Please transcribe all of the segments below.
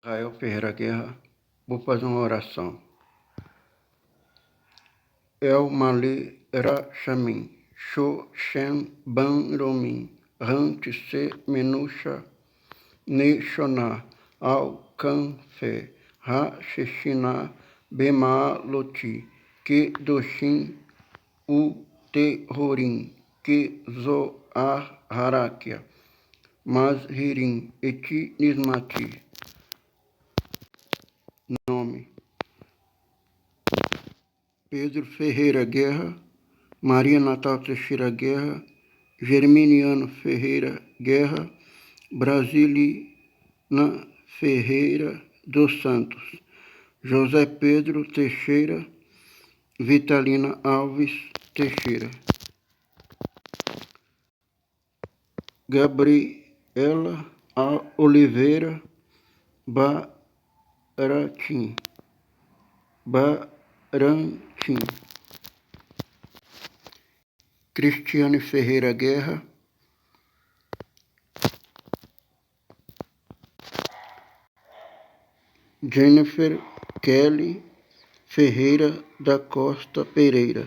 Rael Ferreira Guerra, vou fazer uma oração. El Male Ra Shamin, Sho Shen Ban Romin, Han Tse Menusha, Ne Shona, Al Kan Fe, Ha Sheshina, Bema Loti, Ke Doshin, U Terrorim, Ke Zo Ar Harakia, Mas Hirim, Eti Nismati. Nome: Pedro Ferreira Guerra, Maria Natal Teixeira Guerra, Germiniano Ferreira Guerra, Brasilina Ferreira dos Santos, José Pedro Teixeira, Vitalina Alves Teixeira, Gabriela Oliveira Barantim, Cristiane Ferreira Guerra, Jennifer Kelly Ferreira da Costa Pereira,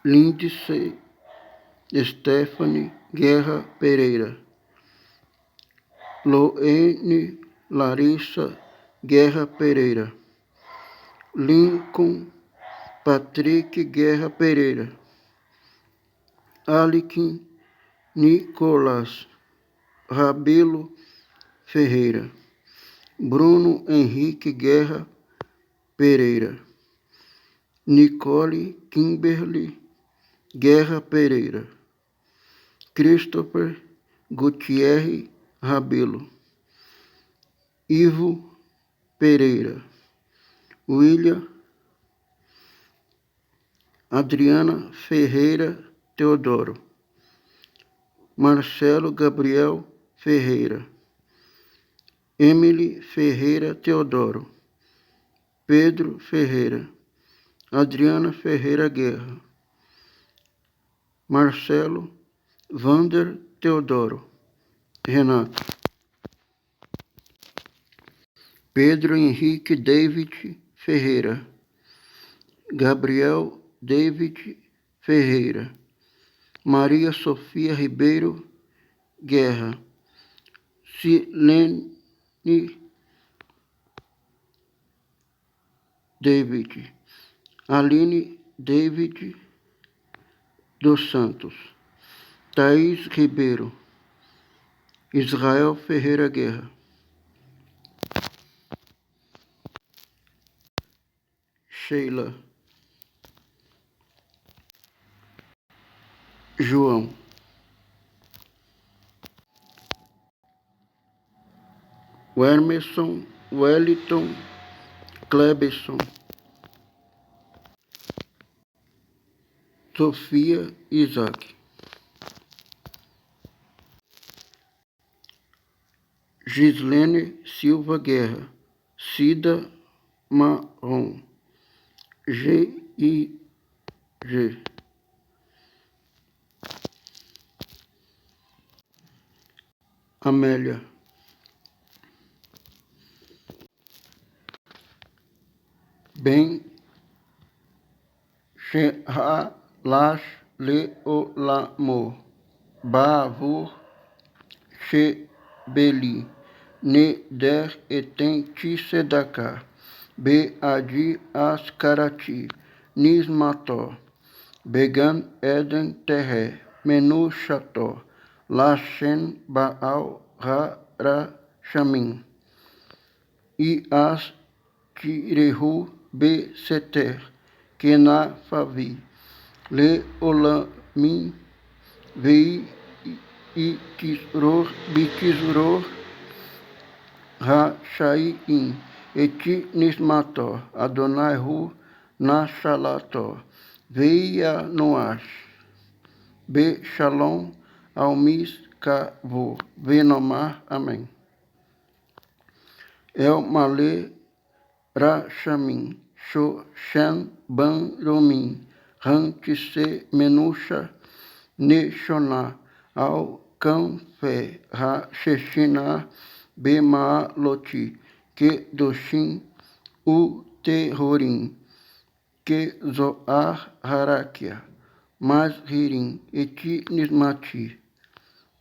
Lindsay Stephanie Guerra Pereira, Loene Larissa Guerra Pereira, Lincoln Patrick Guerra Pereira, Alikin Nicolas Rabelo Ferreira, Bruno Henrique Guerra Pereira, Nicole Kimberly Guerra Pereira, Christopher Gutierrez Rabelo, Ivo Pereira, William Adriana Ferreira Teodoro, Marcelo Gabriel Ferreira, Emily Ferreira Teodoro, Pedro Ferreira, Adriana Ferreira Guerra, Marcelo Vander Teodoro, Renato, Pedro Henrique David Ferreira, Gabriel David Ferreira, Maria Sofia Ribeiro Guerra, Silene David, Aline David dos Santos, Thaís Ribeiro, Israel Ferreira Guerra, Sheila, João, Wermerson, Wellington, Cleberson, Sofia Isaac, Gislene Silva Guerra, Cida Marrom, GIG, Amélia, Ben Lash Leolamo, Bavur Chebeli, Ne Der Eten Tisedaka, Beadi Askarati, Nismató, Began Eden Terre, Menu Cható, Lashen Baal Hara Shamin, Ias Tirehu Be Seter, Kena Favi, Le Olamin, Vei Bitisror, Ha-Shai-In, Eti Nismató, Adonai Hu Nashalató, Veia Noash, Be Shalom, Almis Kavo, Venomar, Amém. El Male Ra Shamin, Sho Shen Ban Romin, Han Tse Menusha, Ne Shona, Al Canfe, Ha, Sheshina, Bemaloti, Que Doshin, U Terrorim, Que Zoar Harakia, Mazhirim, Eti Nismati,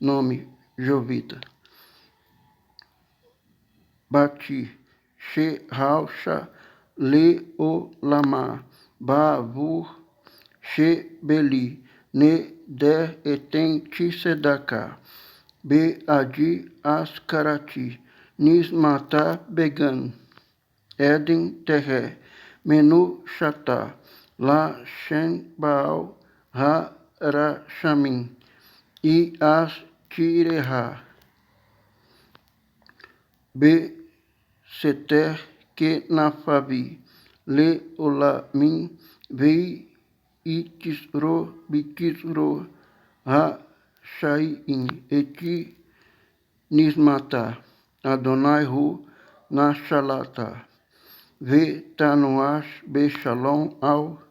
nome Jovita, Bati, She Rausha, Le Olama, Bavur, She Beli, Ne Der Eten Tisedaka, Be Adi Askarati, Nismata Began, Eden Terre, Menu Chata, La Shen Baal, Ha Rashamin, I As Tireha, Be Seter Que Nafavi, Le Olamin, Vei Itisro, Bitisro, Ha Shain, Eti Nismata, Adonai Hu, Nashalata, Ve Tanuash, Be Shalom ao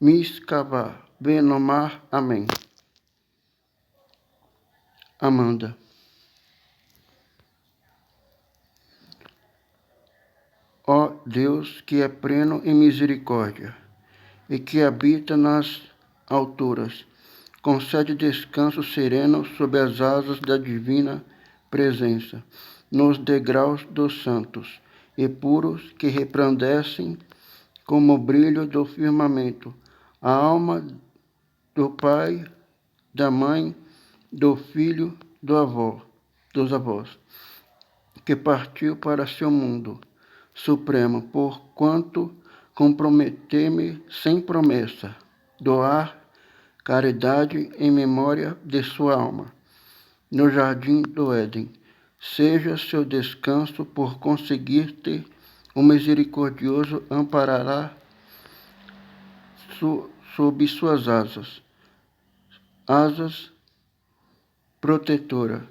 Miskava, Benomar, amém. Amanda. Ó Deus, que é pleno em misericórdia e que habita nas alturas, concede descanso sereno sob as asas da divina presença, nos degraus dos santos e puros que resplandecem como o brilho do firmamento, a alma do Pai, da Mãe, do Filho, dos avós, que partiu para seu mundo supremo, porquanto comprometer-me sem promessa, doar caridade em memória de sua alma, no jardim do Éden. Seja seu descanso por conseguir-te, o misericordioso amparará sob suas asas protetora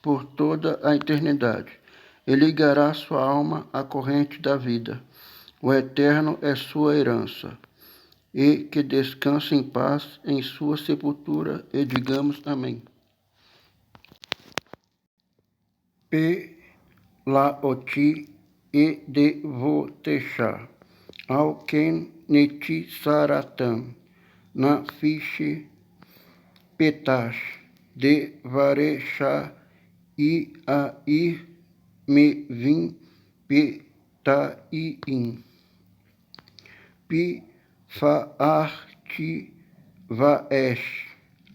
por toda a eternidade, e ligará sua alma à corrente da vida. O eterno é sua herança, e que descanse em paz em sua sepultura, e digamos amém. Laoti e devotesha, ao quem neti saratam, na fiche petash, de varecha e a ir me vim petaiim, pi faarti vaesh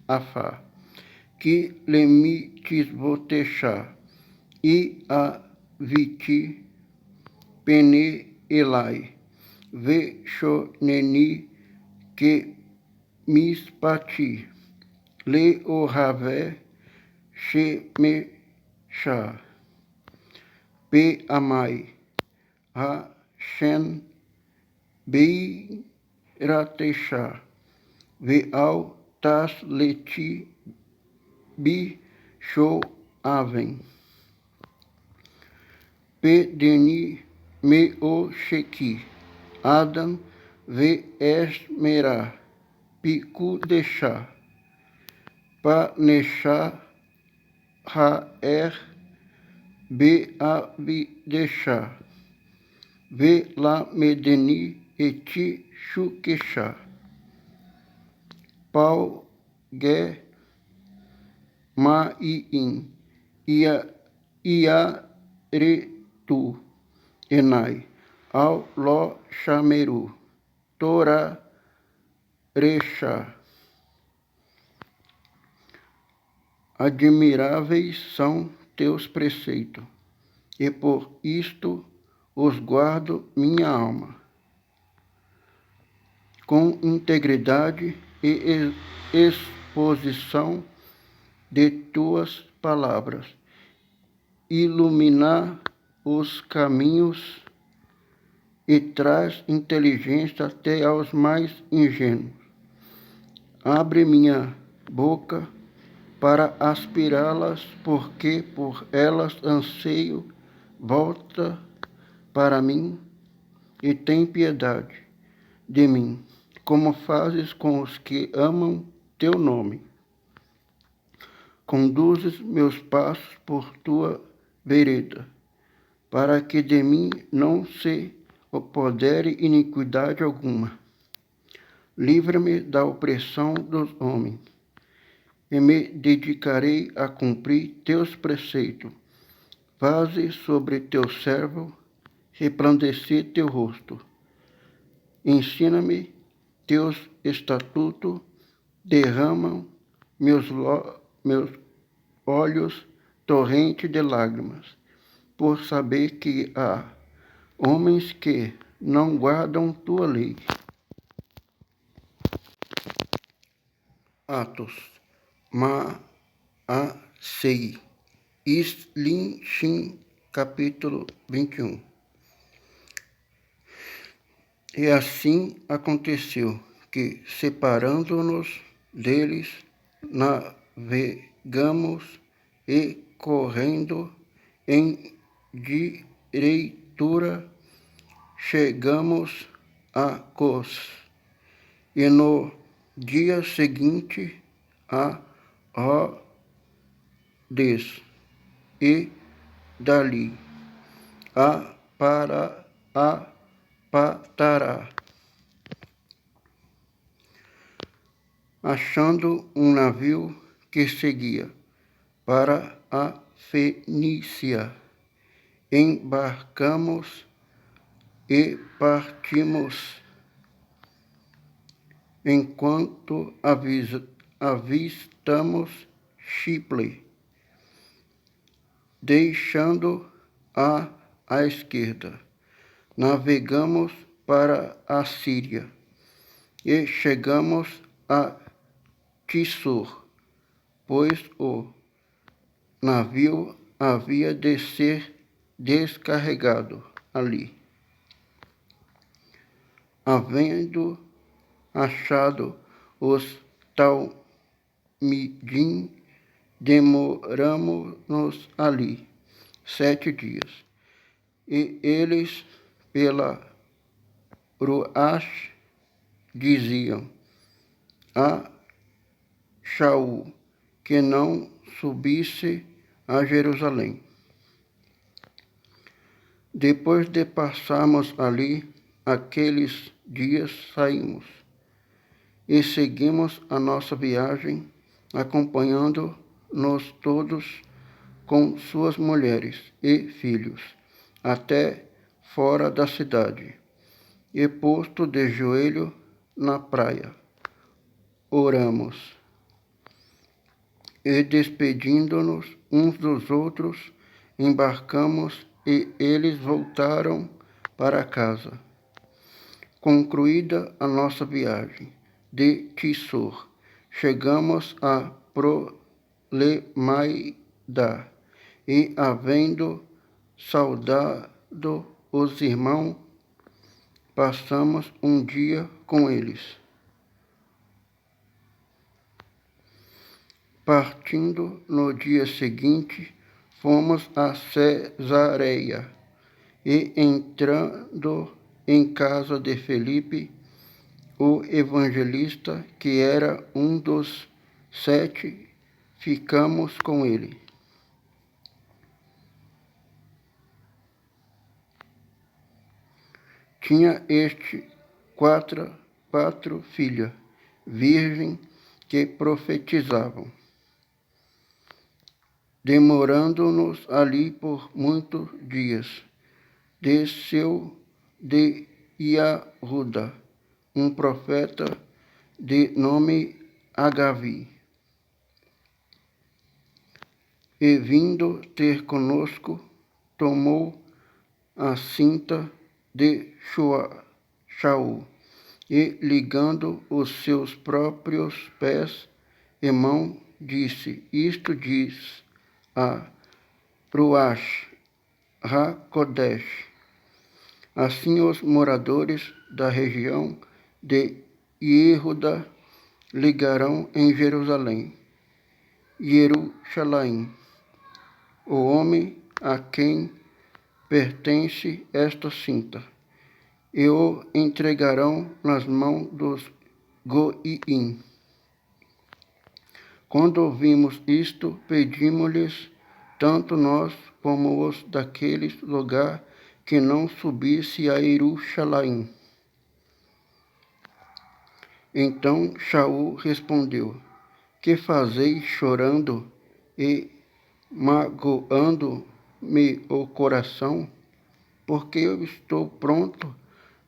afa, que lemites votechá, e a viti pene elai, ve shoneni que mispati, le ohave shemesha, pe amai, ha shen beiratesha, ve al tas leti bi sho aven, pe deni me o sheki, Adam ve esmera, piku deixa, pa nesha ha be avidesha, ve la medeni eti shukesha, pau ge maiin, ia retu enai, ao lo chameru, tora recha. Admiráveis são teus preceitos, e por isto os guardo minha alma. Com integridade e exposição de tuas palavras, iluminar os caminhos e traz inteligência até aos mais ingênuos. Abre minha boca para aspirá-las, porque por elas anseio. Volta para mim e tem piedade de mim, como fazes com os que amam teu nome. conduzes meus passos por tua vereda, para que de mim não se apodere iniquidade alguma. Livra-me da opressão dos homens, e me dedicarei a cumprir teus preceitos. Faze sobre teu servo resplandecer teu rosto. Ensina-me teus estatutos, derramam meus olhos torrente de lágrimas, por saber que há homens que não guardam tua lei. Atos, Maasei, Islim, Shin, capítulo 21. E assim aconteceu que, separando-nos deles, navegamos e correndo em direitura, chegamos a Cos. E no dia seguinte a Rhodes, e dali a Patará, achando um navio que seguia para a Fenícia, embarcamos e partimos, enquanto avistamos Chipre, deixando à esquerda. Navegamos para a Síria e chegamos a Tissor, pois o navio havia de ser descarregado ali. Havendo achado os Talmidim, demoramos-nos ali 7 dias. E eles, pela Ruach, diziam a Shaul que não subisse a Jerusalém. Depois de passarmos ali aqueles dias, saímos e seguimos a nossa viagem, acompanhando-nos todos com suas mulheres e filhos, até fora da cidade. E posto de joelho na praia, oramos. E despedindo-nos uns dos outros, embarcamos e eles voltaram para casa. Concluída a nossa viagem de Tissor, chegamos a Ptolemaida e, havendo saudado os irmãos, passamos um dia com eles. Partindo no dia seguinte, fomos a Cesareia e, entrando em casa de Felipe, o evangelista, que era um dos 7, ficamos com ele. Tinha este quatro filhas, virgens, que profetizavam. Demorando-nos ali por muitos dias, desceu de Iahuda um profeta de nome Agavi, e vindo ter conosco, tomou a cinta de Shaul e, ligando os seus próprios pés e mãos, disse: Isto diz a Ruach HaKodesh. Assim os moradores da região de Iehuda ligarão em Jerusalém, o homem a quem pertence esta cinta, e o entregarão nas mãos dos Goiim, Quando ouvimos isto, pedimos-lhes, tanto nós como os daquele lugar, que não subisse a Jerusalém. Então Shaul respondeu: Que fazeis chorando e magoando-me o coração? Porque eu estou pronto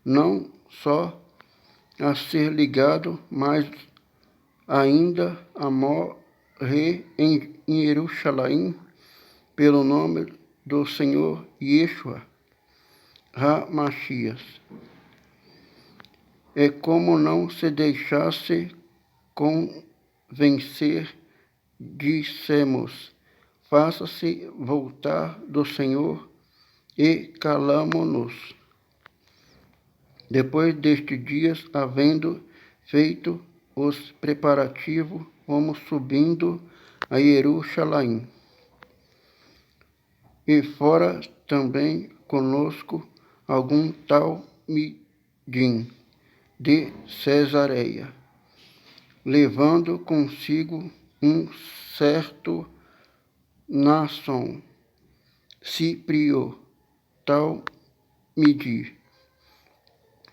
não só a ser ligado, mas ainda a morrer em Jerusalém pelo nome do Senhor Yeshua HaMashiach. É como não se deixasse convencer, dissemos: faça-se voltar do Senhor e calamo-nos. Depois destes dias, havendo feito os preparativos, fomos subindo a Jerusalém. E fora também conosco algum tal Midim de Cesareia, levando consigo um certo Naasson, Ciprio, tal Midi,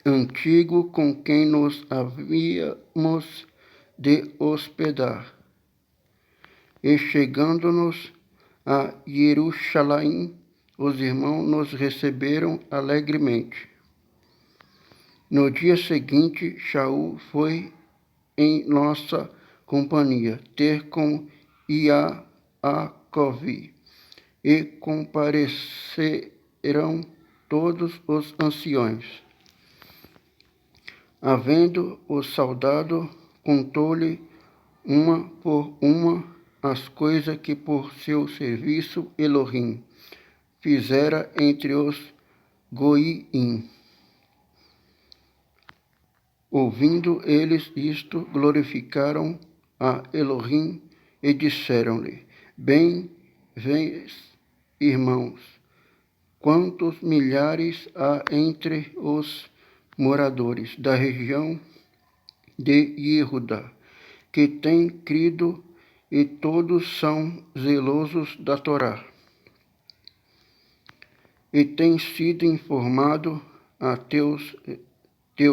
antigo com quem nos havíamos de hospedar. E chegando-nos a Jerusalém, os irmãos nos receberam alegremente. No dia seguinte, Shaul foi em nossa companhia ter com Iacov, e compareceram todos os anciões. Havendo o soldado, contou-lhe uma por uma as coisas que por seu serviço Elohim fizera entre os Goiim. Ouvindo eles isto, glorificaram a Elohim e disseram-lhe: Bem vês, irmãos, quantos milhares há entre os moradores da região de Jehudá, que têm crido, e todos são zelosos da Torá, e têm sido informado a teu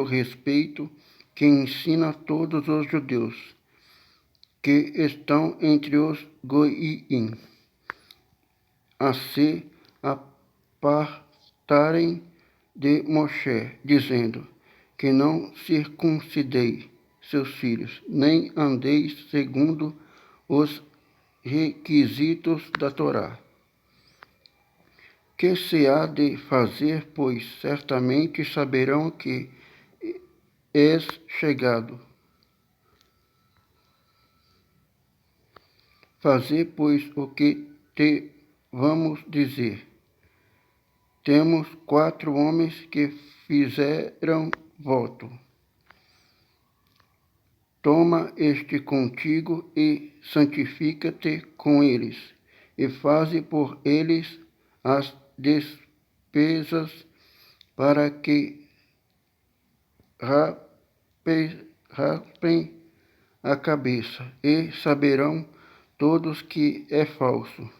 respeito, que ensina a todos os judeus que estão entre os Goiim a se apartarem de Moshe, dizendo: que não circuncidei seus filhos, nem andeis segundo os requisitos da Torá. Que se há de fazer, pois certamente saberão que és chegado. Fazer, pois, o que te vamos dizer. Temos 4 homens que fizeram voto. Toma este contigo e santifica-te com eles, e faze por eles as despesas, para que raspem a cabeça, e saberão todos que é falso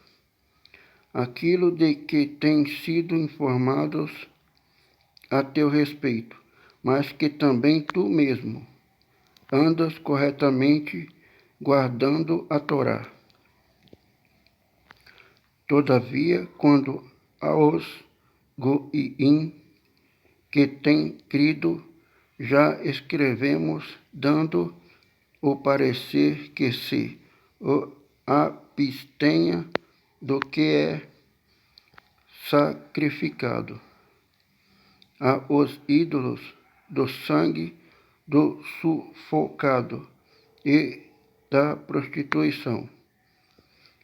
aquilo de que têm sido informados a teu respeito, mas que também tu mesmo andas corretamente, guardando a Torá. Todavia, quando aos Goiim que têm crido, já escrevemos, dando o parecer que se abstenha do que é sacrificado aos ídolos, do sangue do sufocado e da prostituição.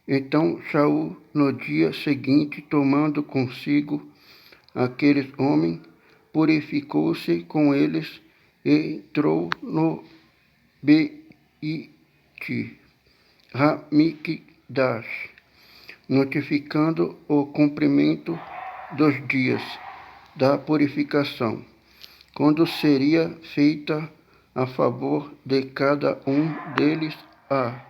Então Shaul, no dia seguinte, tomando consigo aqueles homens, purificou-se com eles e entrou no Beit Hamikdash, notificando o cumprimento dos dias da purificação, quando seria feita a favor de cada um deles a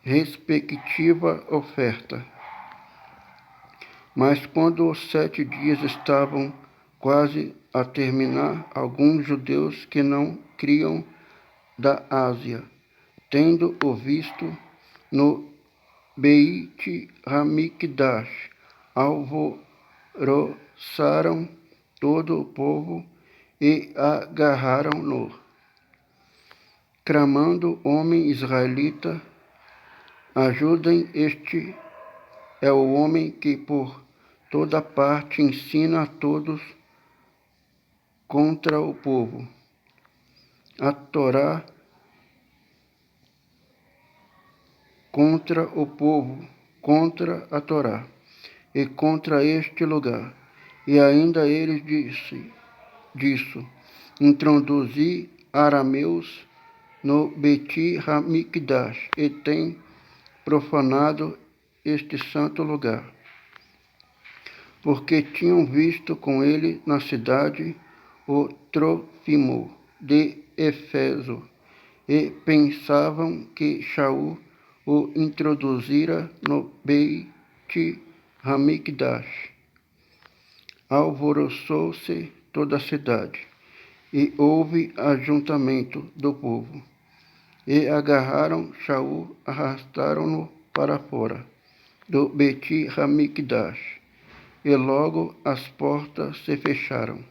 respectiva oferta. Mas quando os 7 dias estavam quase a terminar, alguns judeus que não criam da Ásia, tendo o visto no Beit Hamikdash, alvoroçaram todo o povo e agarraram-no, clamando: homem israelita, ajudem, este é o homem que por toda parte ensina a todos contra o povo, a Torá, contra o povo, contra a Torá e contra este lugar. E ainda ele disso, introduzi arameus no Beit Hamikdash e tem profanado este santo lugar, porque tinham visto com ele na cidade o Trófimo de Éfeso e pensavam que Shaul o introduzira no Beit Hamikdash. Alvoroçou-se toda a cidade, e houve ajuntamento do povo, e agarraram Shaul, arrastaram-no para fora do Beit Hamikdash, e logo as portas se fecharam,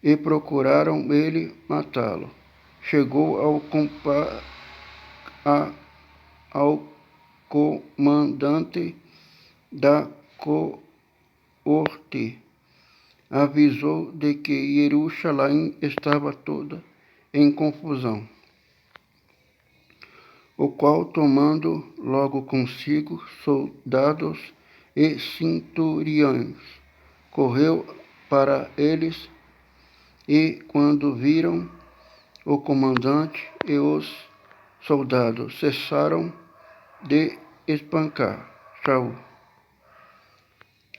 e procuraram ele matá-lo. Chegou ao comandante da coorte, avisou de que Jerusalém estava toda em confusão, o qual, tomando logo consigo soldados e centuriões, correu para eles, e quando viram o comandante e os soldados, cessaram de espancar Shaul.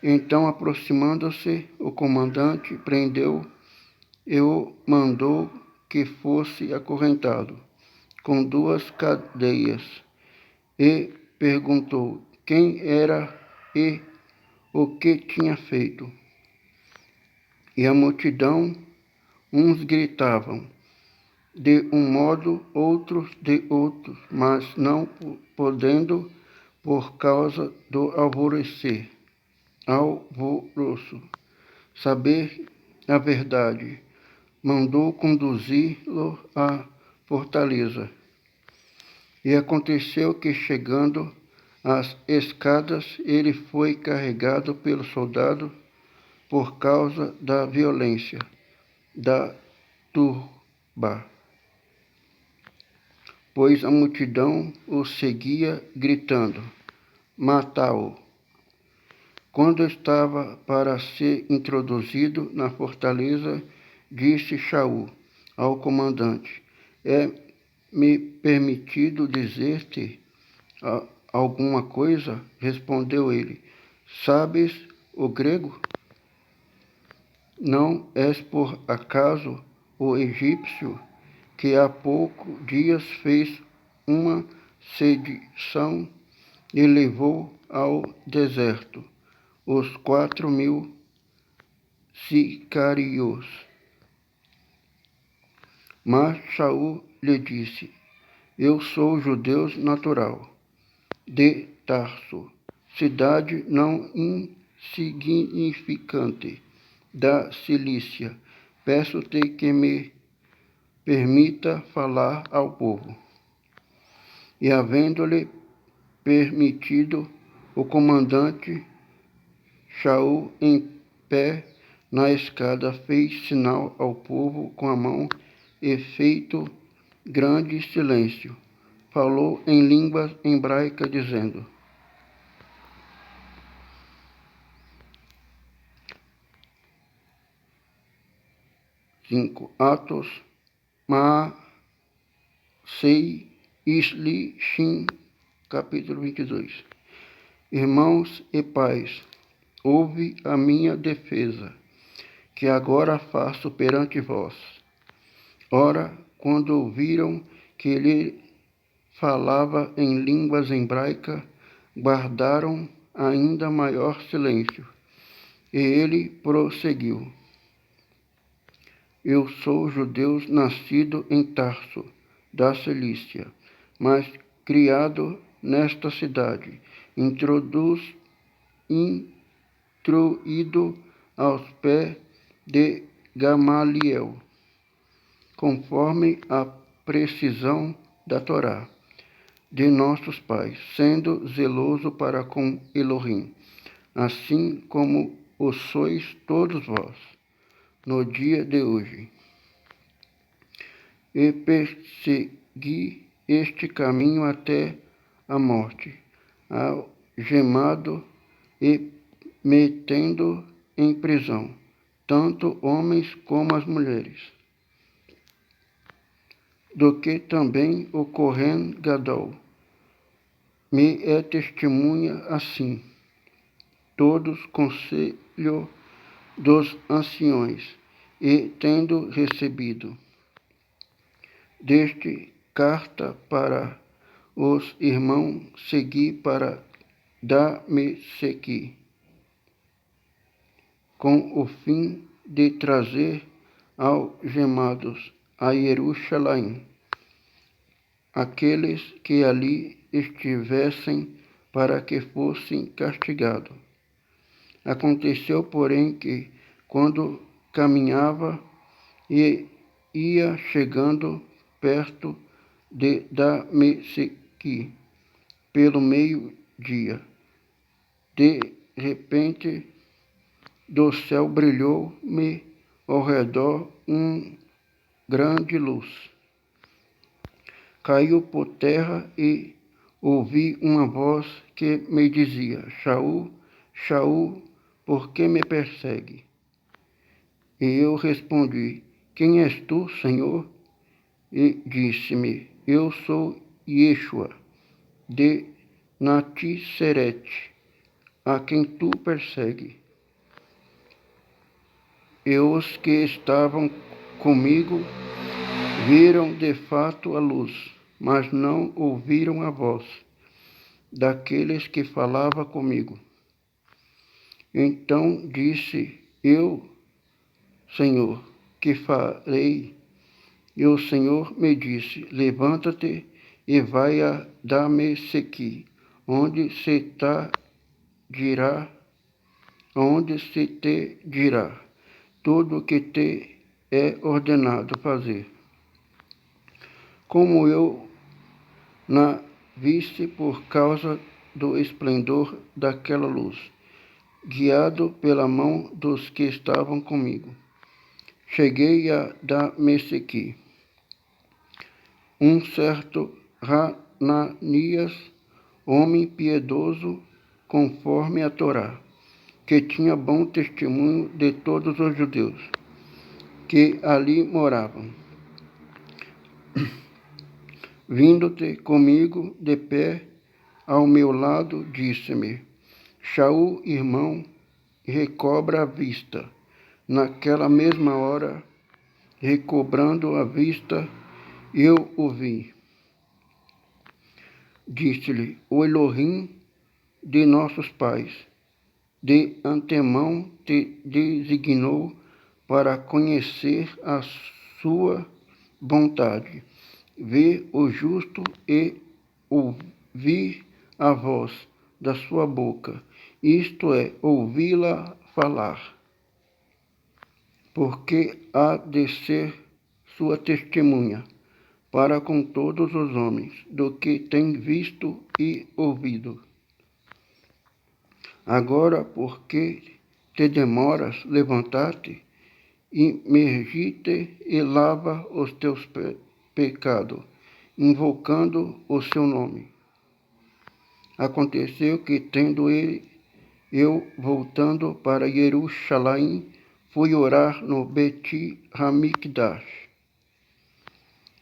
Então, aproximando-se, o comandante prendeu e o mandou que fosse acorrentado com 2 cadeias, e perguntou quem era e o que tinha feito. E a multidão, uns gritavam de um modo, outros de outro, mas não podendo por causa do alvoroço, saber a verdade, mandou conduzi-lo à fortaleza. E aconteceu que, chegando às escadas, ele foi carregado pelo soldado por causa da violência da turba, pois a multidão o seguia, gritando: mata-o. Quando estava para ser introduzido na fortaleza, disse Shaul ao comandante: é-me permitido dizer-te alguma coisa? Respondeu ele: sabes o grego? Não és por acaso o egípcio que há poucos dias fez uma sedição e levou ao deserto os 4.000 sicários? Mas Shaul lhe disse: eu sou judeu natural de Tarso, cidade não insignificante da Cilícia. Peço-te que me permita falar ao povo. E havendo-lhe permitido, o comandante Shaul, em pé na escada, fez sinal ao povo com a mão e, feito grande silêncio, falou em língua hebraica, dizendo: 5 Atos, Maasei, Isli, Shin, capítulo 22. Irmãos e pais, ouve a minha defesa, que agora faço perante vós. Ora, quando ouviram que lhe falava em línguas hebraica guardaram ainda maior silêncio. E ele prosseguiu: Eu sou judeu nascido em Tarso, da Cilícia, mas criado nesta cidade, instruído aos pés de Gamaliel, conforme a precisão da Torá de nossos pais, sendo zeloso para com Elohim, assim como o sois todos vós, no dia de hoje. E persegui este caminho até a morte, algemado e metendo em prisão, tanto homens como as mulheres, do que também o Cohen Gadol me é testemunha assim, todos conselho dos anciões, e tendo recebido deste carta para os irmãos, segui para Dameseque, com o fim de trazer algemados a Jerusalém aqueles que ali estivessem, para que fossem castigados. Aconteceu, porém, que, quando caminhava e ia chegando perto de Dameseque, pelo meio-dia, de repente do céu brilhou-me ao redor grande luz. Caiu por terra e ouvi uma voz que me dizia: Shaul, Shaul, por que me persegue? E eu respondi: Quem és tu, Senhor? E disse-me: Eu sou Yeshua, de Natseret, a quem tu persegue. E os que estavam comigo viram de fato a luz, mas não ouviram a voz daqueles que falava comigo. Então disse eu: Senhor, que farei? E o Senhor me disse: Levanta-te e vai a Dameseque, onde se te dirá tudo o que te é ordenado fazer. Como eu na viste por causa do esplendor daquela luz, guiado pela mão dos que estavam comigo, cheguei a Dameseque. Um certo Hananias, homem piedoso conforme a Torá, que tinha bom testemunho de todos os judeus que ali moravam, vindo-te comigo de pé ao meu lado, disse-me: Shaul, irmão, recobra a vista. Naquela mesma hora, recobrando a vista, eu o vi. Disse-lhe: O Elohim de nossos pais, de antemão te designou para conhecer a sua vontade, ver o justo e ouvir a voz da sua boca, isto é, ouvi-la falar, porque há de ser sua testemunha para com todos os homens, do que tem visto e ouvido. Agora, por que te demoras? Levantar-te, imergi-te e lava os teus pecados, invocando o seu nome. Aconteceu que, tendo eu voltando para Jerusalém, fui orar no Beit Hamikdash,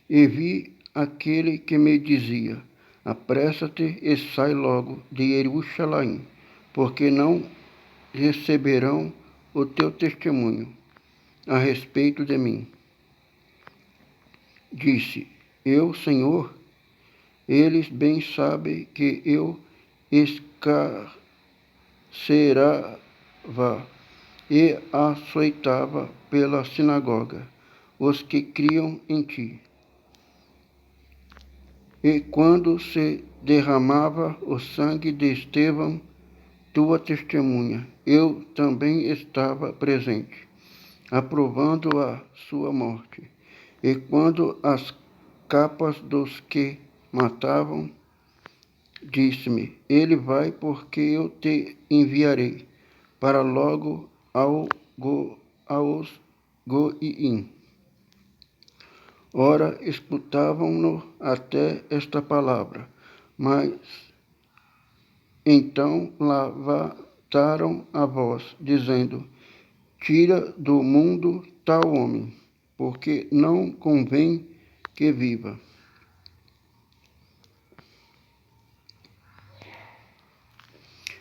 e vi aquele que me dizia: Apressa-te e sai logo de Jerusalém, porque não receberão o teu testemunho a respeito de mim. Disse eu: Senhor, Eles bem sabem que eu escarcerava e açoitava pela sinagoga os que criam em ti. E quando se derramava o sangue de Estevão, tua testemunha, eu também estava presente, aprovando a sua morte. E quando as capas dos que matavam, disse-me, ele vai porque eu te enviarei para logo aos Goiim. Ora, escutavam-no até esta palavra, mas então levantaram a voz, dizendo, tira do mundo tal homem, porque não convém que viva.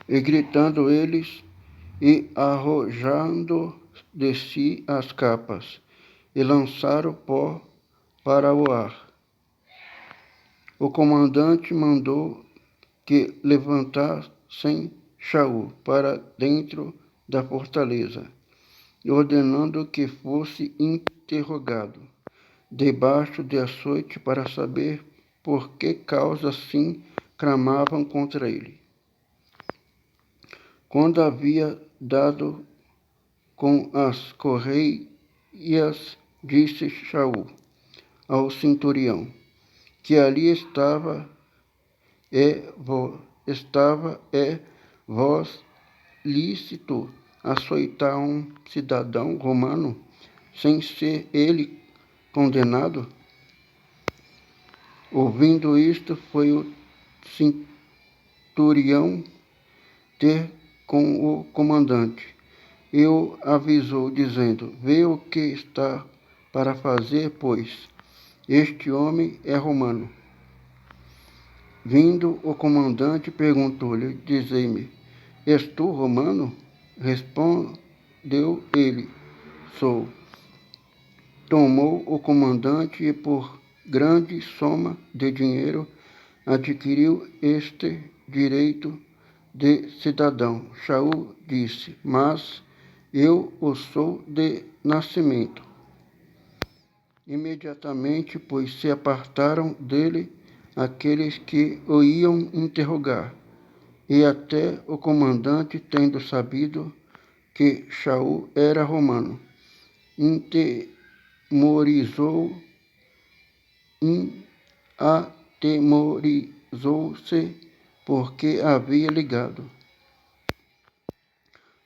E gritando eles, e arrojando de si as capas, e lançaram pó para o ar. O comandante mandou que levantassem Shaul para dentro da fortaleza, ordenando que fosse interrogado debaixo de açoite para saber por que causa assim clamavam contra ele. Quando havia dado com as correias, disse Shaul ao centurião, que ali estava, vós lícito açoitar um cidadão romano, sem ser ele condenado? Ouvindo isto, foi o centurião ter com o comandante e o avisou, dizendo, vê o que está para fazer, pois este homem é romano. Vindo o comandante, perguntou-lhe, dizei-me, és tu romano? Respondeu ele, sou. Tomou o comandante e por grande soma de dinheiro adquiriu este direito de cidadão. Shaul disse, mas eu o sou de nascimento. Imediatamente, pois, se apartaram dele aqueles que o iam interrogar, e até o comandante, tendo sabido que Shaul era romano, atemorizou-se porque havia ligado.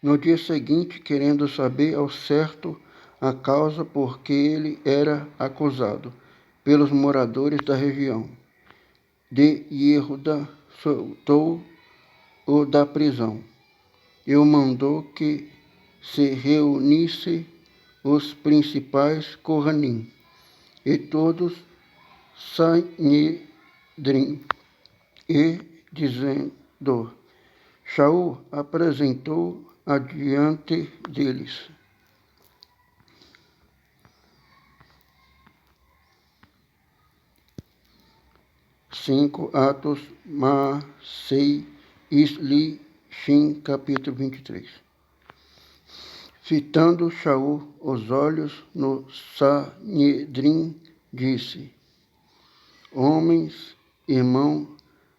No dia seguinte, querendo saber ao certo a causa por que ele era acusado pelos moradores da região de Yehuda, soltou-o da prisão e o mandou que se reunisse os principais Kohanim e todos Sanhedrin, e dizendo, Shaul apresentou adiante deles. Atos, Masei, Isli, Shin, capítulo 23. Fitando Shaul os olhos no Sanhedrin, disse, homens, irmão,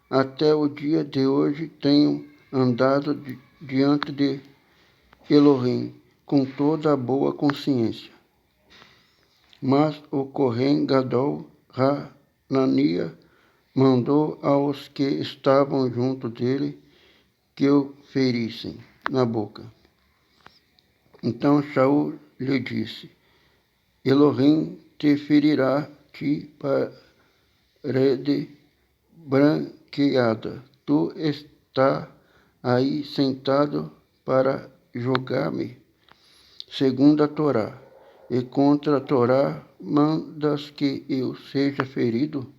até o dia de hoje tenho andado diante de Elohim com toda a boa consciência. Mas o Kohen Gadol, Hanania, mandou aos que estavam junto dele que o ferissem na boca. Então Shaul lhe disse, Elohim te ferirá parede branqueada. Tu está aí sentado para julgar-me, segundo a Torá, e contra a Torá mandas que eu seja ferido?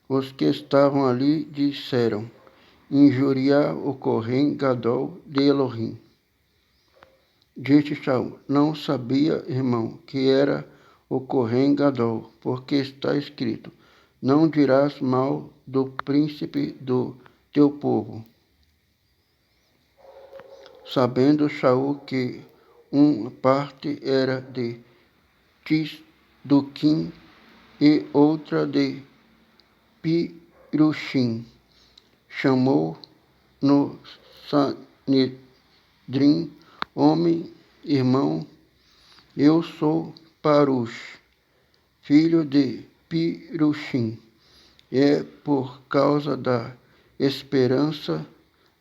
Os que estavam ali disseram, injuriar o Kohen Gadol de Elohim. Disse Shaul, não sabia, irmão, que era o Kohen Gadol, porque está escrito, não dirás mal do príncipe do teu povo. Sabendo Saul que uma parte era de Tisduquim e outra de Piruxim, chamou no Sanedrim, homem, irmão, eu sou Parush, filho de Piruxim, é por causa da esperança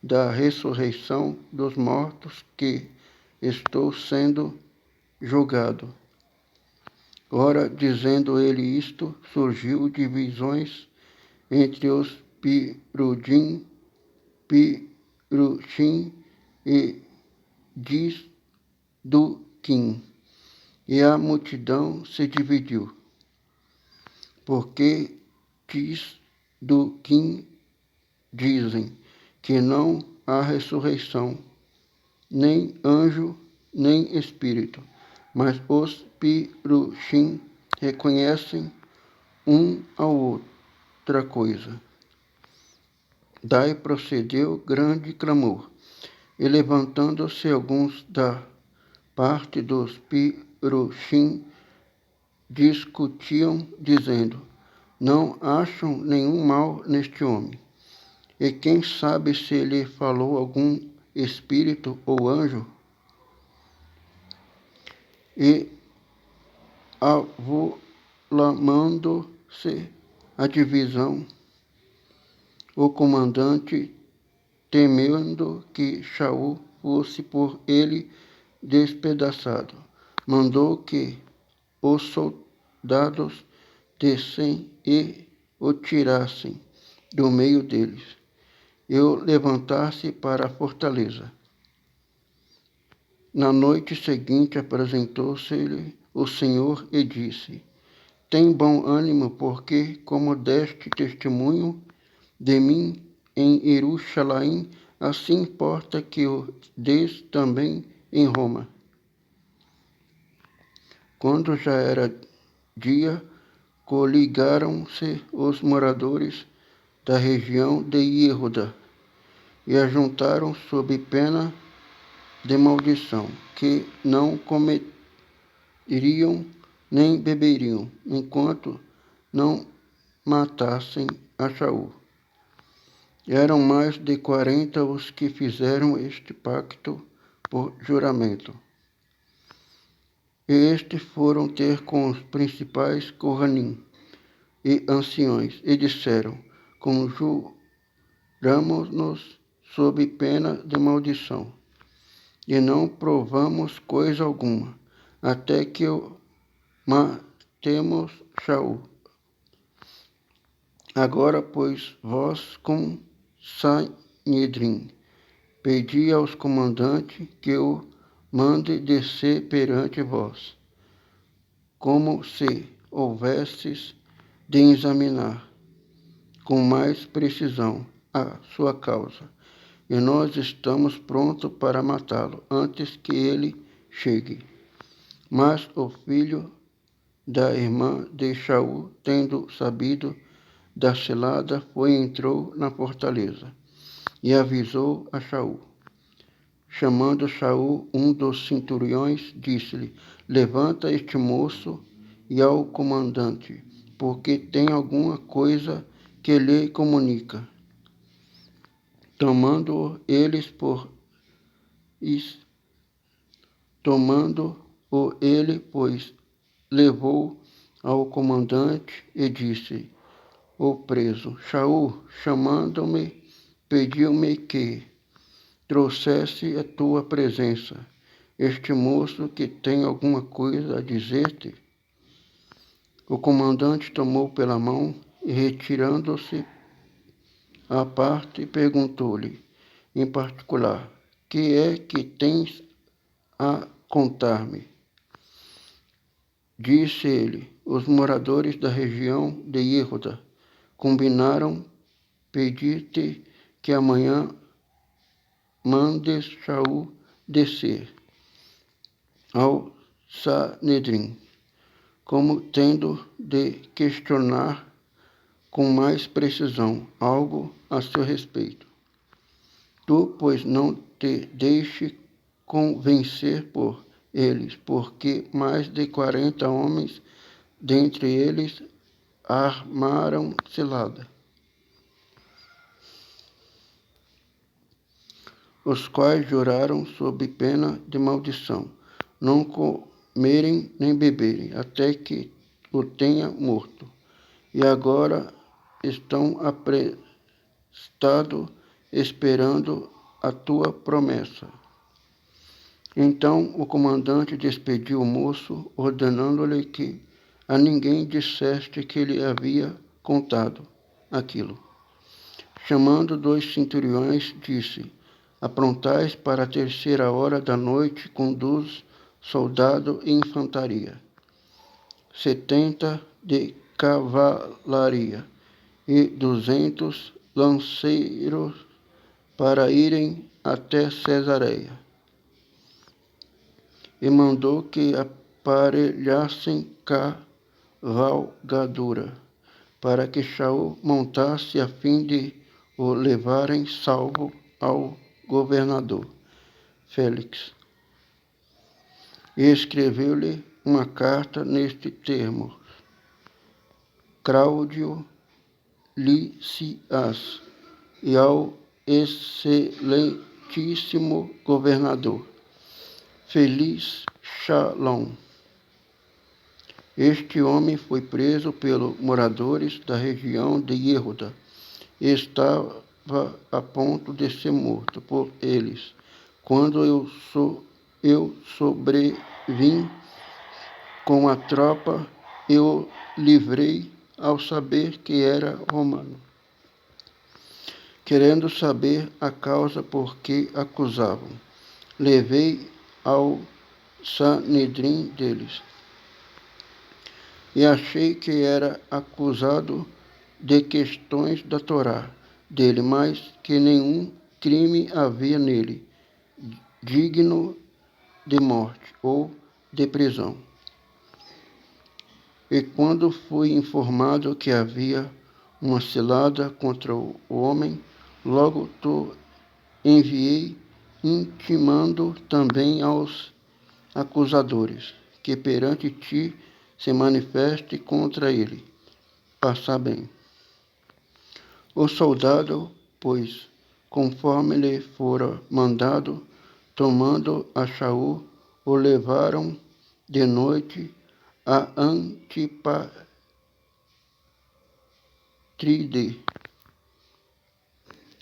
da ressurreição dos mortos que estou sendo julgado. Ora, dizendo ele isto, surgiu divisões entre os Piruxim e Tisduquim, e a multidão se dividiu, porque Tisduquim dizem que não há ressurreição, nem anjo, nem espírito, mas os Piruxim reconhecem a outra coisa. Daí procedeu grande clamor, e levantando-se alguns da parte dos Piruxim, discutiam, dizendo, não acham nenhum mal neste homem. E quem sabe se lhe falou algum espírito ou anjo? E avolamando-se a divisão, o comandante, temendo que Saul fosse por ele despedaçado, mandou que os soldados descem e o tirassem do meio deles, e o levantasse para a fortaleza. Na noite seguinte apresentou-se-lhe o Senhor e disse, tem bom ânimo, porque, como deste testemunho de mim em Jerusalém, assim importa que o des também em Roma. Quando já era dia, coligaram-se os moradores da região de Iehuda e ajuntaram sob pena de maldição, que não comeriam nem beberiam, enquanto não matassem a Saul. Eram mais de 40 os que fizeram este pacto por juramento. E estes foram ter com os principais Kohanim e anciões, e disseram, conjuramos-nos sob pena de maldição, e não provamos coisa alguma, até que matemos Saul. Agora, pois, vós com Sanedrim, pedi aos comandantes que o mande descer perante vós, como se houvesses de examinar com mais precisão a sua causa, e nós estamos prontos para matá-lo antes que ele chegue. Mas o filho da irmã de Saul, tendo sabido da cilada, foi e entrou na fortaleza e avisou a Saul. Chamando Saul, um dos centuriões, disse-lhe, levanta este moço e ao comandante, porque tem alguma coisa que lhe comunica. Tomando-o, pois, levou ao comandante e disse, o preso, Saul, chamando-me, pediu-me que trouxesse a tua presença este moço que tem alguma coisa a dizer-te. O comandante tomou pela mão e, retirando-se à parte, perguntou-lhe, em particular, que é que tens a contar-me? Disse ele, os moradores da região de Iehuda combinaram pedir-te que amanhã mandes Saul descer ao Sanedrim, como tendo de questionar com mais precisão algo a seu respeito. Tu, pois, não te deixe convencer por eles, porque mais de 40 homens dentre eles armaram cilada, os quais juraram sob pena de maldição, não comerem nem beberem, até que o tenha morto. E agora estão aprestados, esperando a tua promessa. Então o comandante despediu o moço, ordenando-lhe que a ninguém dissesse que lhe havia contado aquilo. Chamando 2 centuriões, disse: aprontais para a 3ª hora da noite com 2 soldados e infantaria, 70 de cavalaria e 200 lanceiros para irem até Cesareia. E mandou que aparelhassem cavalgadura, para que Shaul montasse a fim de o levarem salvo ao governador Félix. E escreveu-lhe uma carta neste termo: Cláudio Lísias, e ao excelentíssimo governador Feliz Shalom. Este homem foi preso pelos moradores da região de Yehuda e estava a ponto de ser morto por eles, quando eu sobrevim com a tropa e o livrei ao saber que era romano, querendo saber a causa por que acusavam. Levei ao Sanedrim deles e achei que era acusado de questões da Torá dele, mas que nenhum crime havia nele, digno de morte ou de prisão. E quando fui informado que havia uma cilada contra o homem, logo te enviei, intimando também aos acusadores, que perante ti se manifeste contra ele. Passar bem. O soldado, pois, conforme lhe fora mandado, tomando a Shaul, o levaram de noite a Antipatride,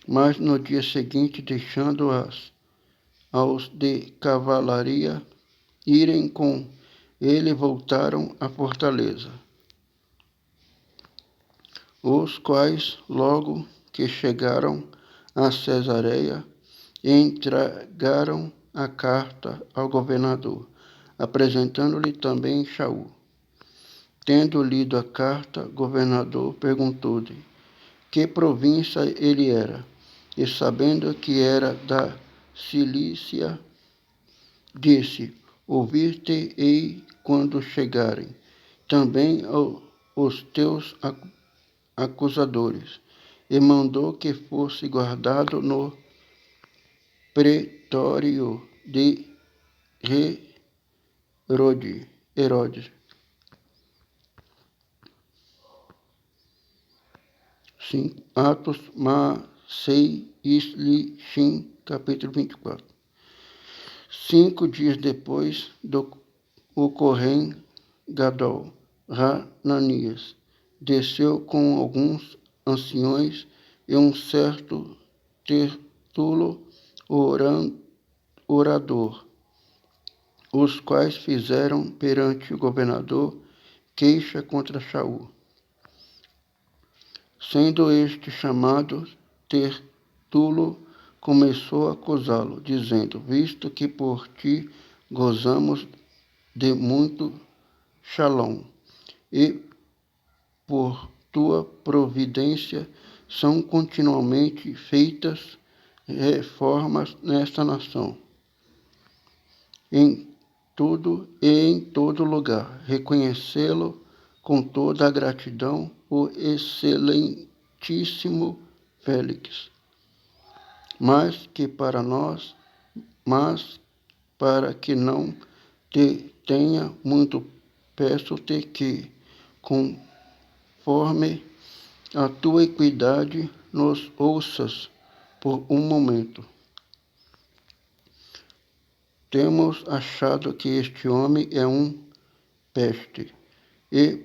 mas no dia seguinte, deixando aos de cavalaria irem com ele, voltaram à fortaleza, os quais, logo que chegaram a Cesareia, entregaram a carta ao governador, apresentando-lhe também Shaul. Tendo lido a carta, o governador perguntou-lhe que província ele era, e sabendo que era da Cilícia, disse: ouvir-te-ei quando chegarem também os teus acusadores, e mandou que fosse guardado no pretório de Herodes. Atos Masei Islishim, capítulo 24. 5 dias depois, o Cohen Gadol, Hananias, desceu com alguns anciões e um certo Tertulo, orador, os quais fizeram perante o governador queixa contra Shaul. Sendo este chamado, Tertulo começou a acusá-lo, dizendo: visto que por ti gozamos de muito shalom, e por tua providência são continuamente feitas reformas nesta nação, em tudo e em todo lugar, reconhecê-lo com toda a gratidão o excelentíssimo Félix. Mas para que não te tenha muito, peço-te que, conforme a tua equidade, nos ouças por um momento. Temos achado que este homem é um peste e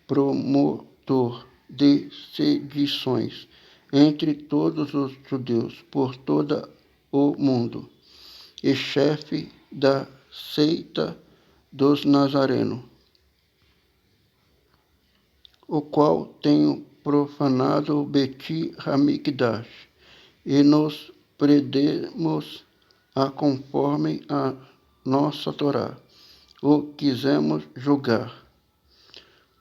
promotor de sedições entre todos os judeus por todo o mundo, e chefe da seita dos Nazarenos, o qual tenho profanado o Beti Hamikdash, e nos prendemos a conforme a nossa Torá, o quisemos julgar.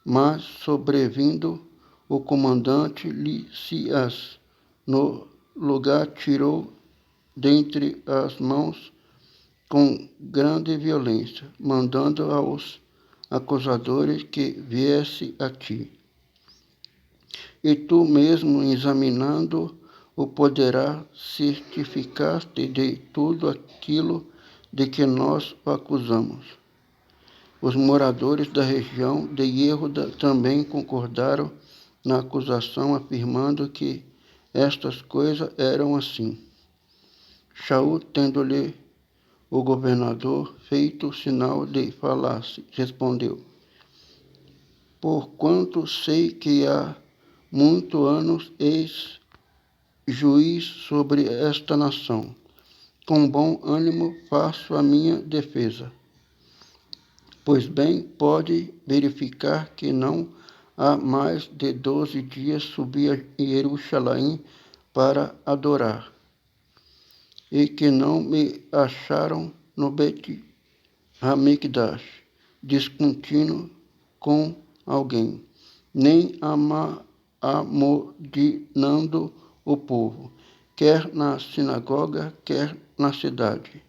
Mas, sobrevindo o comandante Lisias, no lugar tirou dentre as mãos com grande violência, mandando aos acusadores que viesse a ti. E tu mesmo, examinando, o poderás certificar-te de tudo aquilo de que nós o acusamos. Os moradores da região de Yehuda também concordaram na acusação, afirmando que estas coisas eram assim. Shaul, tendo-lhe o governador feito sinal de falar-se, respondeu: porquanto sei que há muitos anos eis juiz sobre esta nação, com bom ânimo faço a minha defesa. Pois bem, pode verificar que não há mais de 12 dias subi a Jerusalém para adorar, e que não me acharam no Bet Hamikdash, discutindo com alguém, nem amodinando o povo, quer na sinagoga, quer na cidade.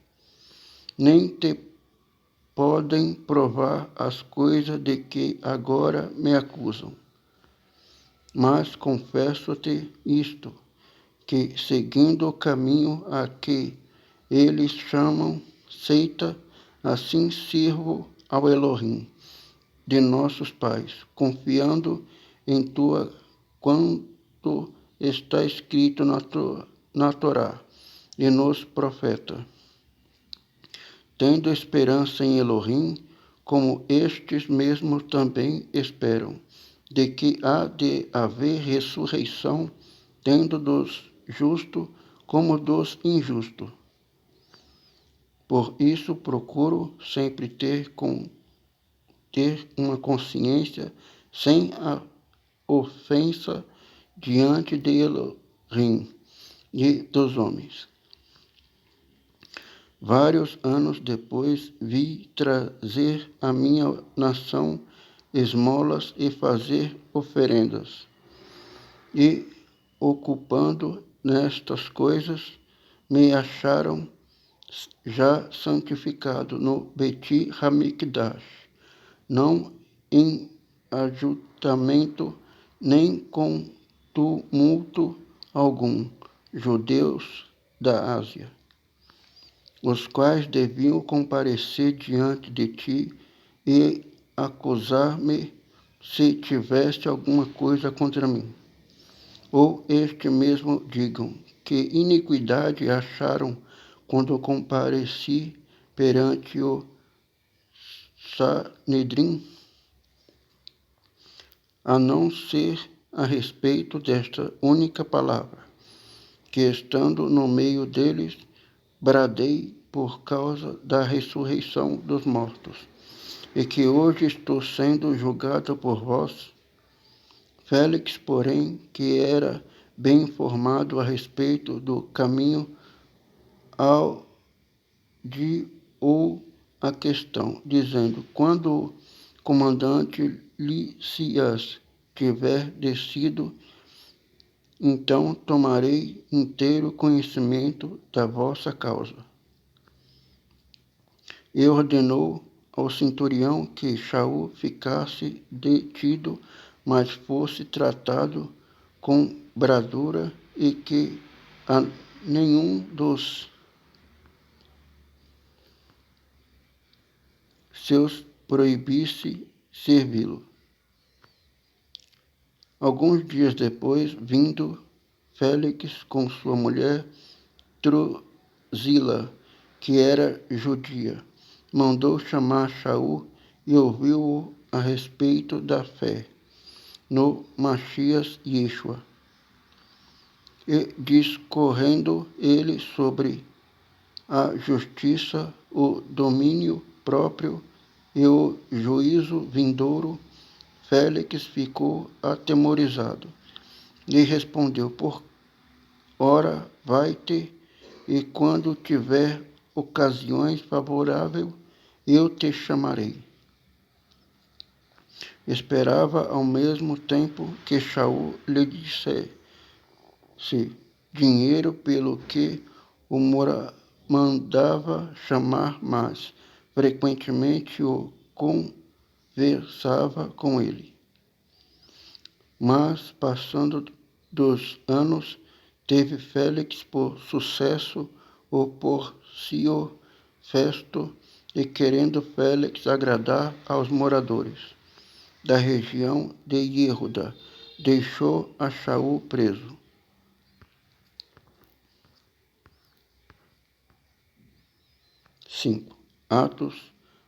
Nem te podem provar as coisas de que agora me acusam. Mas confesso-te isto, que seguindo o caminho a que eles chamam seita, assim sirvo ao Elohim de nossos pais, confiando em tua quanto está escrito na Torá e nos profetas, tendo esperança em Elohim, como estes mesmos também esperam, de que há de haver ressurreição, tendo dos justos como dos injustos. Por isso procuro sempre ter uma consciência sem a ofensa diante de Elohim e dos homens. Vários anos depois vi trazer à minha nação esmolas e fazer oferendas. E, ocupando nestas coisas, me acharam já santificado no Beti Hamikdash, não em ajuntamento nem com tumulto algum, judeus da Ásia, os quais deviam comparecer diante de ti e acusar-me se tivesse alguma coisa contra mim. Ou este mesmo digam, que iniquidade acharam quando compareci perante o Sanedrim, a não ser a respeito desta única palavra, que estando no meio deles, bradei por causa da ressurreição dos mortos, e que hoje estou sendo julgado por vós. Félix, porém, que era bem informado a respeito do caminho, adiou a questão, dizendo: quando o comandante Lisias tiver descido, então tomarei inteiro conhecimento da vossa causa. E ordenou ao centurião que Shaul ficasse detido mas fosse tratado com bravura e que a nenhum dos seus proibisse servi-lo. Alguns dias depois, vindo Félix com sua mulher Drusila, que era judia, mandou chamar Shaul e ouviu-o a respeito da fé no Messias Yeshua. E discorrendo ele sobre a justiça, o domínio próprio e o juízo vindouro, Félix ficou atemorizado e respondeu: por ora vai-te, e quando tiver ocasiões favoráveis, eu te chamarei. Esperava ao mesmo tempo que Shaul lhe dissesse dinheiro, pelo que o mandava chamar, mas frequentemente o conversava com ele. Mas, passando dos anos, teve Félix por sucesso o Porcio Festo, e querendo Félix agradar aos moradores da região de Yehudá, deixou a Shaul preso. 5. Atos,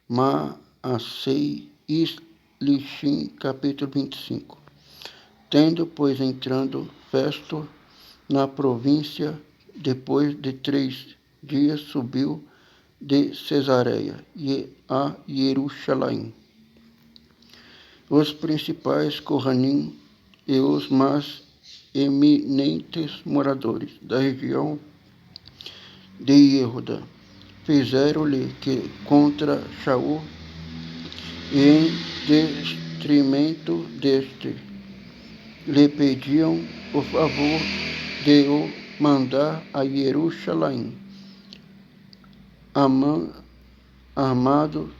Maassei e Lixim, capítulo 25. Tendo, pois, entrando Festo na província, depois de 3 dias subiu de Cesareia a Jerusalém. Os principais Coranim e os mais eminentes moradores da região de Yehudá fizeram-lhe que contra Shaul, e em detrimento deste, lhe pediam o favor de o mandar a Jerusalém, armado,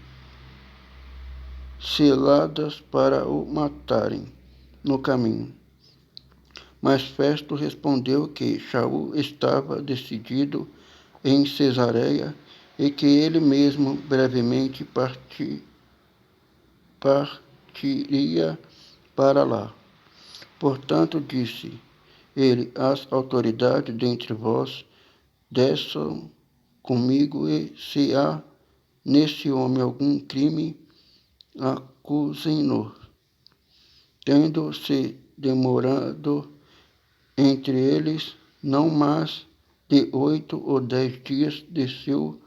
seladas para o matarem no caminho. Mas Festo respondeu que Shaul estava decidido em Cesareia e que ele mesmo brevemente partiria para lá. Portanto, disse ele às autoridades: dentre vós desçam comigo, e se há nesse homem algum crime, acusem-no. Tendo se demorado entre eles não mais de 8 ou 10 dias, desceu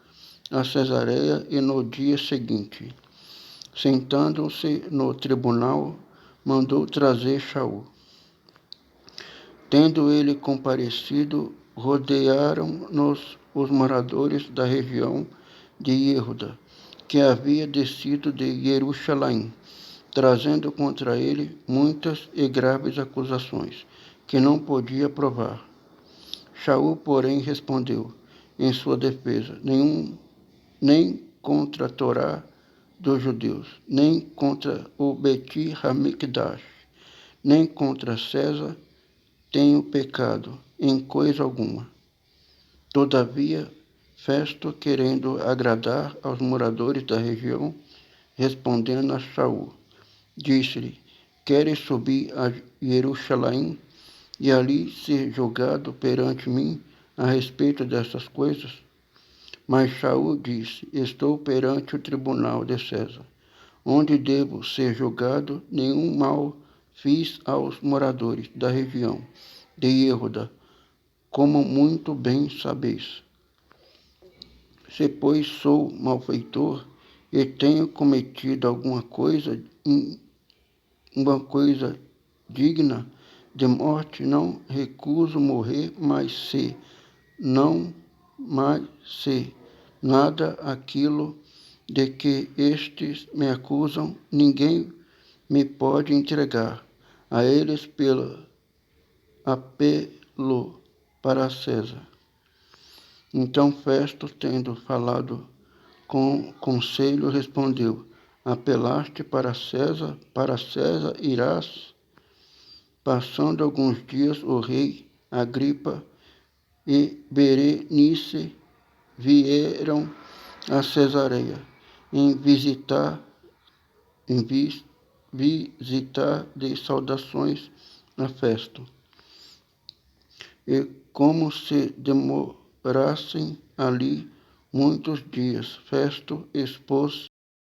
a Cesareia, e no dia seguinte, sentando-se no tribunal, mandou trazer Shaul. Tendo ele comparecido, rodearam-nos os moradores da região de Yehudá, que havia descido de Jerusalém, trazendo contra ele muitas e graves acusações, que não podia provar. Shaul, porém, respondeu em sua defesa: nem contra a Torá dos judeus, nem contra o Beit Hamikdash, nem contra César tenho pecado em coisa alguma. Todavia, Festo, querendo agradar aos moradores da região, respondendo a Shaul, disse-lhe: queres subir a Jerusalém e ali ser julgado perante mim a respeito dessas coisas? Mas Shaul disse: estou perante o tribunal de César, onde devo ser julgado. Nenhum mal fiz aos moradores da região de Yehudá, como muito bem sabeis. Se, pois, sou malfeitor e tenho cometido alguma coisa digna de morte, não recuso morrer, mas se nada aquilo de que estes me acusam, ninguém me pode entregar a eles pelo apelo para César. Então Festo, tendo falado com conselho, respondeu: apelaste para César irás. Passando alguns dias, o rei Agripa e Berenice vieram a Cesareia em visitar de saudações a Festo. E como se demorassem ali muitos dias, Festo expôs